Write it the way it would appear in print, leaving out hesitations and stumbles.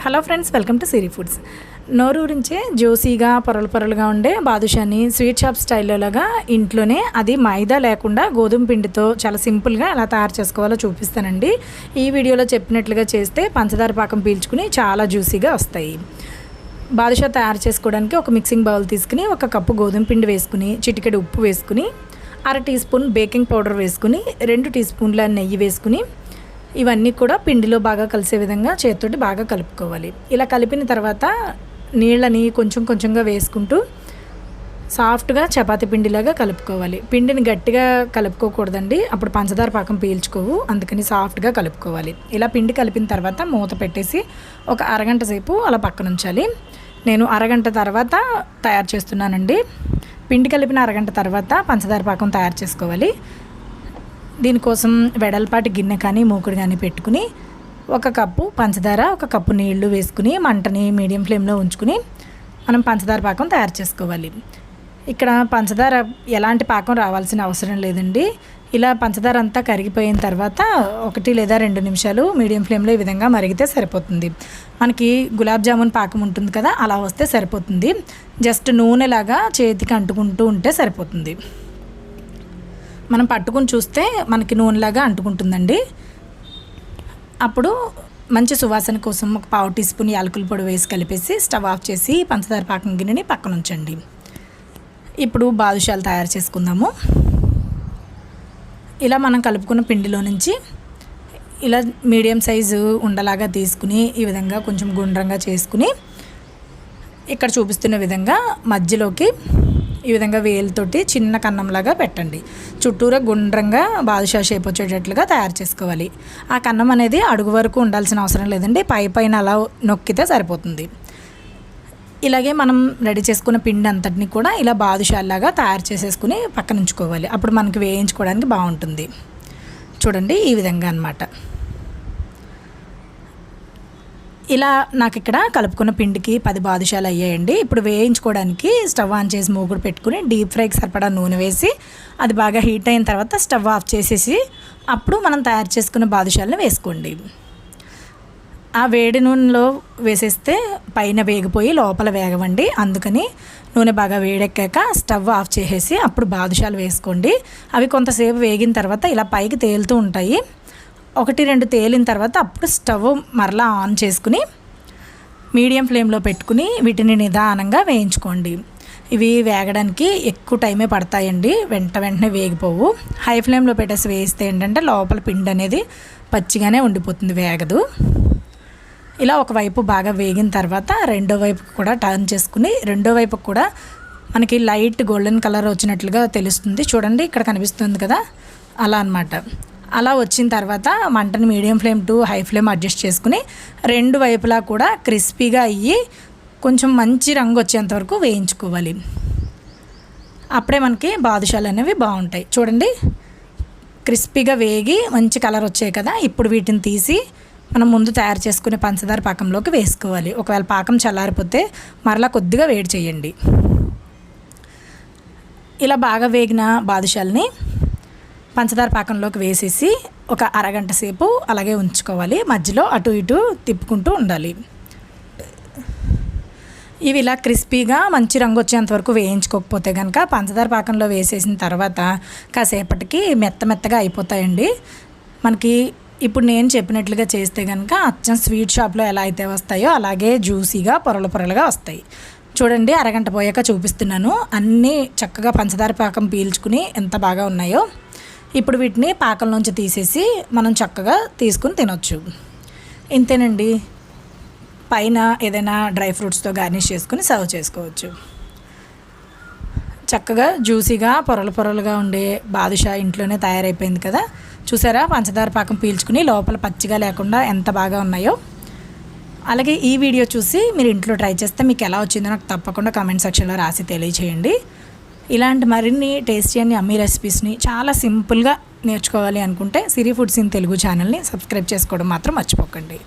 Hello friends, welcome to Siri Foods. నోరూరించే జ్యూసీగా పొరలుగా ఉండే బాదుషాని స్వీట్ షాప్ స్టైల్లోలాగా ఇంట్లోనే, అది మైదా లేకుండా గోధుమ పిండితో చాలా సింపుల్గా ఎలా తయారు చేసుకోవాలో చూపిస్తానండి. ఈ వీడియోలో చెప్పినట్లుగా చేస్తే పంచదార పాకం పీల్చుకుని చాలా జ్యూసీగా వస్తాయి. బాదుషా తయారు చేసుకోవడానికి ఒక మిక్సింగ్ బౌల్ తీసుకుని, ఒక కప్పు గోధుమ పిండి వేసుకుని, చిటికెడు ఉప్పు వేసుకుని, 1/2 టీ స్పూన్ బేకింగ్ పౌడర్ వేసుకుని, 2 టీ స్పూన్ల నెయ్యి వేసుకుని, ఇవన్నీ కూడా పిండిలో బాగా కలిసే విధంగా చేతితోటి బాగా కలుపుకోవాలి. ఇలా కలిపిన తర్వాత నీళ్ళని కొంచెం కొంచెంగా వేసుకుంటూ సాఫ్ట్గా చపాతీ పిండిలాగా కలుపుకోవాలి. పిండిని గట్టిగా కలుపుకోకూడదండి, అప్పుడు పంచదార పాకం పీల్చుకోవు. అందుకని సాఫ్ట్గా కలుపుకోవాలి. ఇలా పిండి కలిపిన తర్వాత మూత పెట్టేసి ఒక అరగంట సేపు అలా పక్కన ఉంచాలి. నేను అరగంట తర్వాత తయారు చేస్తున్నానండి. పిండి కలిపిన అరగంట తర్వాత పంచదార పాకం తయారు చేసుకోవాలి. దీనికోసం వెడల్పాటి గిన్నె కానీ మూకుడు కానీ పెట్టుకుని, ఒక కప్పు పంచదార, ఒక కప్పు నీళ్లు వేసుకుని మంటని మీడియం ఫ్లేమ్లో ఉంచుకుని మనం పంచదార పాకం తయారు చేసుకోవాలి. ఇక్కడ పంచదార ఎలాంటి పాకం రావాల్సిన అవసరం లేదండి. ఇలా పంచదార అంతా కరిగిపోయిన తర్వాత 1 లేదా 2 నిమిషాలు మీడియం ఫ్లేమ్లో ఈ విధంగా మరిగితే సరిపోతుంది. మనకి గులాబ్ జామున్ పాకం ఉంటుంది కదా, అలా వస్తే సరిపోతుంది. జస్ట్ నూనెలాగా చేతికి అంటుకుంటూ ఉంటే సరిపోతుంది. మనం పట్టుకుని చూస్తే మనకి నూనెలాగా అంటుకుంటుందండి. అప్పుడు మంచి సువాసన కోసం ఒక 1/4 టీ స్పూన్ యాలకుల పొడి వేసి కలిపేసి స్టవ్ ఆఫ్ చేసి పంచదార పాకం గిన్నెని పక్కన ఉంచండి. ఇప్పుడు బాదుషాలు తయారు చేసుకుందాము. ఇలా మనం కలుపుకున్న పిండిలో నుంచి ఇలా మీడియం సైజు ఉండలాగా తీసుకుని ఈ విధంగా కొంచెం గుండ్రంగా చేసుకుని, ఇక్కడ చూపిస్తున్న విధంగా మధ్యలోకి ఈ విధంగా వేలుతోటి చిన్న కన్నంలాగా పెట్టండి. చుట్టూరా గుండ్రంగా బాదుషా షేప్ వచ్చేటట్లుగా తయారు చేసుకోవాలి. ఆ కన్నం అనేది అడుగు వరకు ఉండాల్సిన అవసరం లేదండి, పైన అలా నొక్కితే సరిపోతుంది. ఇలాగే మనం రెడీ చేసుకున్న పిండి అంతటిని కూడా ఇలా బాదుషాలాగా తయారు చేసేసుకుని పక్కన ఉంచుకోవాలి. అప్పుడు మనకి వేయించుకోవడానికి బాగుంటుంది. చూడండి, ఈ విధంగా అన్నమాట. ఇలా నాకు ఇక్కడ కలుపుకున్న పిండికి 10 బాదుషాలు అయ్యాయండి. ఇప్పుడు వేయించుకోవడానికి స్టవ్ ఆన్ చేసి మూగుడు పెట్టుకుని డీప్ ఫ్రైకి సరిపడా నూనె వేసి, అది బాగా హీట్ అయిన తర్వాత స్టవ్ ఆఫ్ చేసేసి అప్పుడు మనం తయారు చేసుకున్న బాదుషాలను వేసుకోండి. ఆ వేడి నూనెలో వేసేస్తే పైన వేగిపోయి లోపల వేగవండి. అందుకని నూనె బాగా వేడెక్కాక స్టవ్ ఆఫ్ చేసేసి అప్పుడు బాదుషాలు వేసుకోండి. అవి కొంతసేపు వేగిన తర్వాత ఇలా పైకి తేలుతూ ఉంటాయి. 1-2 తేలిన తర్వాత అప్పుడు స్టవ్ మరలా ఆన్ చేసుకుని మీడియం ఫ్లేమ్లో పెట్టుకుని వీటిని నిదానంగా వేయించుకోండి. ఇవి వేగడానికి ఎక్కువ టైమే పడతాయండి, వెంటనే వేగిపోవు. హై ఫ్లేమ్లో పెట్టేసి వేస్తే ఏంటంటే లోపల పిండి అనేది పచ్చిగానే ఉండిపోతుంది, వేగదు. ఇలా ఒకవైపు బాగా వేగిన తర్వాత రెండో వైపు కూడా టర్న్ చేసుకుని, రెండో వైపు కూడా మనకి లైట్ గోల్డెన్ కలర్ వచ్చినట్లుగా తెలుస్తుంది. చూడండి, ఇక్కడ కనిపిస్తుంది కదా, అలా అన్నమాట. అలా వచ్చిన తర్వాత మంటని medium flame to high flame adjust చేసుకుని 2 వైపులా కూడా క్రిస్పీగా అయ్యి కొంచెం మంచి రంగు వచ్చేంత వరకు వేయించుకోవాలి. అప్పుడే మనకి బాదుషాలు అనేవి బాగుంటాయి. చూడండి, క్రిస్పీగా వేగి మంచి కలర్ వచ్చాయి కదా. ఇప్పుడు వీటిని తీసి మనం ముందు తయారు చేసుకునే పంచదార పాకంలోకి వేసుకోవాలి. ఒకవేళ పాకం చల్లారిపోతే మరలా కొద్దిగా వేడి చేయండి. ఇలా బాగా వేగిన బాదుషాలని పంచదార పాకంలోకి వేసేసి ఒక అరగంట సేపు అలాగే ఉంచుకోవాలి. మధ్యలో అటు ఇటు తిప్పుకుంటూ ఉండాలి. ఇవి ఇలా క్రిస్పీగా మంచి రంగు వచ్చేంత వరకు వేయించుకోకపోతే కనుక పంచదార పాకంలో వేసేసిన తర్వాత కాసేపటికి మెత్తగా అయిపోతాయండి. మనకి ఇప్పుడు నేను చెప్పినట్లుగా చేస్తే కనుక అచ్చం స్వీట్ షాప్లో ఎలా అయితే వస్తాయో అలాగే జ్యూసీగా పొరలుగా వస్తాయి. చూడండి, అరగంట పోయాక చూపిస్తున్నాను. అన్నీ చక్కగా పంచదార పాకం పీల్చుకుని ఎంత బాగా ఉన్నాయో. ఇప్పుడు వీటిని పాకంలోంచి తీసేసి మనం చక్కగా తీసుకుని తినొచ్చు. ఇంతేనండి. పైన ఏదైనా డ్రై ఫ్రూట్స్తో గార్నిష్ చేసుకుని సర్వ్ చేసుకోవచ్చు. చక్కగా జ్యూసీగా పొరలుగా ఉండే బాదుషా ఇంట్లోనే తయారైపోయింది కదా. చూసారా, పంచదార పాకం పీల్చుకుని లోపల పచ్చిగా లేకుండా ఎంత బాగా ఉన్నాయో. అలాగే ఈ వీడియో చూసి మీరు ఇంట్లో ట్రై చేస్తే మీకు ఎలా వచ్చిందో నాకు తప్పకుండా కామెంట్ సెక్షన్లో రాసి తెలియచేయండి. ఇలాంటి మరిన్ని టేస్టీ అని అమ్మీ రెసిపీస్ని చాలా సింపుల్గా నేర్చుకోవాలి అనుకుంటే సిరి ఫుడ్స్ ఇన్ తెలుగు ఛానల్ని సబ్స్క్రైబ్ చేసుకోవడం మాత్రం మర్చిపోకండి.